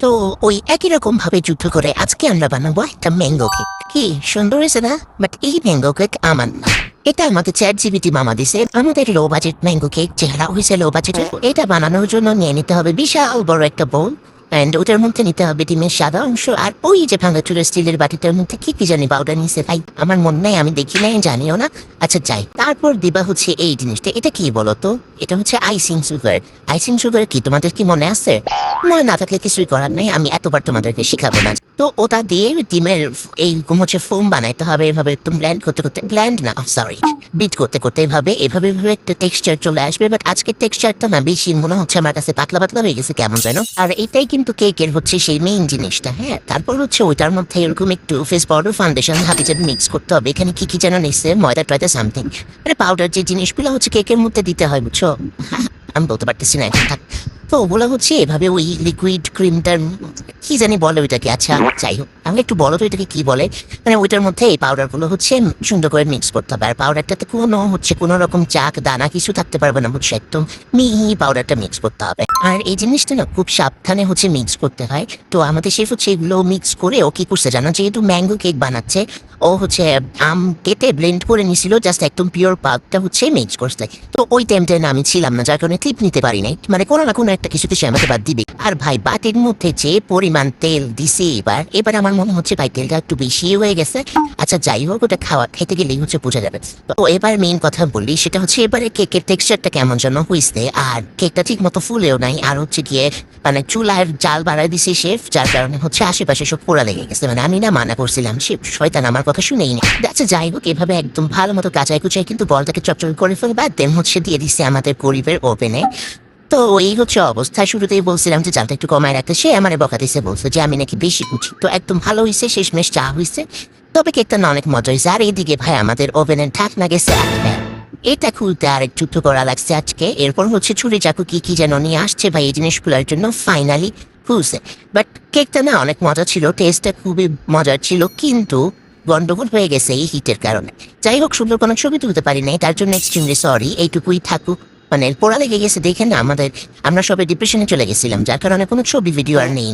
তো ওই একই রকম ভাবে যুদ্ধ করে আজকে আমরা বানাবো একটা ম্যাঙ্গো কেক। কি সুন্দর হয়েছে না? বাট এই ম্যাঙ্গো কেক আমার না, এটা আমাকে ChatGPT মামা দিছে। আমাদের লো বাজেট ম্যাঙ্গো কেক চেহারা হয়েছে লো বাজেট। এটা বানানোর জন্য নিয়ে নিতে হবে বিশাল বড় একটা বোল, এন্ড ওটার মধ্যে নিতে হবে ডিমের সাদা অংশ। আর ওই যে ভাঙা চুরের স্টিলের বাটিটার মধ্যে কি কি জানি পাউডার নিছে ভাই, আমার মনে নাই, আমি দেখি নাই, জানিও না। আচ্ছা যাই, তারপর দিবা হচ্ছে এই জিনিসটা। এটা কি বলো তো? এটা হচ্ছে আইসিং সুগার। আইসিং সুগার কি তোমাদের কি মনে আছে? মনে না থাকলে কিছুই করার নাই, আমি এতবার তোমাদেরকে শিখাবো না। তো ওটা দিয়ে ডিমের এই হচ্ছে ফোম বানাইতে হবে। এভাবে তুমি ব্ল্যান্ড করতে করতে, ব্ল্যান্ড না সরি, বিট করতে করতে এভাবে এভাবে এভাবে একটা টেক্সচার চলে আসবে। বাট আজকের টেক্সচারটা না বেশি মনে হচ্ছে আমার কাছে পাতলা পাতলা হয়ে গেছে কেমন যেন। আর এটাই কিন্তু কেকের হচ্ছে সেই মেইন জিনিসটা। হ্যাঁ, তারপর হচ্ছে ওইটার মধ্যে এরকম একটু ফেস পাউডার ফাউন্ডেশন হাতে যেন মিক্স করতে হবে। এখানে কি কি যেন নিচ্ছে, ময়দা টয়দা সামথিং, মানে পাউডার যে জিনিসগুলো হচ্ছে কেকের মধ্যে দিতে হয়, বুঝছো? আমি বলতে পারতেছি না এখন থাক। তো ওগুলো হচ্ছে এভাবে ওই লিকুইড ক্রিমটার কি জানি বলে ওইটাকে। আচ্ছা যাই হোক, আমি একটু বলো তো এটাকে কি বলে। মানে ওইটার মধ্যে এই পাউডারগুলো হচ্ছে সুন্দর করে মিক্স করতে হবে। আর পাউডারটাতে কোনো রকম চাক দানা কিছু থাকতে পারবে না, বুঝছো? একদম মিহি পাউডারটা মিক্স করতে হবে। আর এই জিনিসটা না খুব সাবধানে হচ্ছে মিক্স করতে হয়। তো আমাদের শেফ হচ্ছে এগুলো মিক্স করে ও কি করছে জানো, যেহেতু ম্যাঙ্গো কেক বানাচ্ছে, ও হচ্ছে আম কেটে ব্লেন্ড করে নিছিল, জাস্ট একদম পিওর পাউডারটা হচ্ছে মিক্স করছে। তো ওই টাইমটা না আমি ছিলাম না, যার কারণে ক্লিপ নিতে পারি নাই। মানে কোনো না কোনো একটা কিছুতে সে আমাকে বাদ দিবে। আর ভাই বাটির মধ্যে যে পরিমাণ তেল দিছে এবার আমার মনে হচ্ছে ভাই তেলটা একটু বেশি হয়ে গেছে। আচ্ছা যাই হোক, ওটা খেতে গেলেই হচ্ছে বোঝা যাবে। তো এবার মেইন কথা বললি, সেটা হচ্ছে এবারে কেকের টেক্সচারটা কেমন যেন হয়েছে। আর কেকটা ঠিক মতো ফুলেও নাই। আর হচ্ছে গিয়ে মানে চুলার জাল বাড়াই দিছে শেফ, যার কারণে হচ্ছে আশেপাশে সব পোড়া লেগে গেছে। মানে আমি না মানা করছিলাম, শেফ শয়তান আমার কথা শুনেই না। আচ্ছা যাই হোক, এভাবে একদম ভালো মতো কাঁচাই কুচাই কিন্তু বলটাকে চপচপ করে ফেলবা। দেন হচ্ছে দিয়ে দিচ্ছে আমাদের পরিবের ওভেনে। তো এই হচ্ছে অবস্থা। শুরুতেই বলছিলাম যে জালটা একটু কমায় রাখতে, সে আমার বকা দিছে, বলছে যে আমি নাকি বেশি বুঝি। তো একদম ভালো হয়েছে, শেষমেশ চা হয়েছে। তবে কেকটা না অনেক মজা হয়েছে। আর এইদিকে ভাই আমাদের ওভেনের ঢাকনা গেছে আটকে, এটা খুলতে আর একটু যুদ্ধ করা লাগছে আজকে। এরপর হচ্ছে ছুরি চাকু কি কি যেন নিয়ে আসছে ভাই এই জিনিসগুলোর জন্য, ফাইনালি খুলছে। বাট কেকটা না অনেক মজা ছিল, টেস্টটা খুবই মজার ছিল, কিন্তু গন্ডগোল হয়ে গেছে এই হিটের কারণে। যাই হোক, সুন্দর কোনো ছবি তুলতে পারি নাই, তার জন্য এক্সট্রিমলি সরি। এইটুকুই থাকুক। মানে পোড়া লেগে গেছে দেখে না আমরা সবাই ডিপ্রেশনে চলে গেছিলাম, যার কারণে কোনো ছবি ভিডিও আর নেই।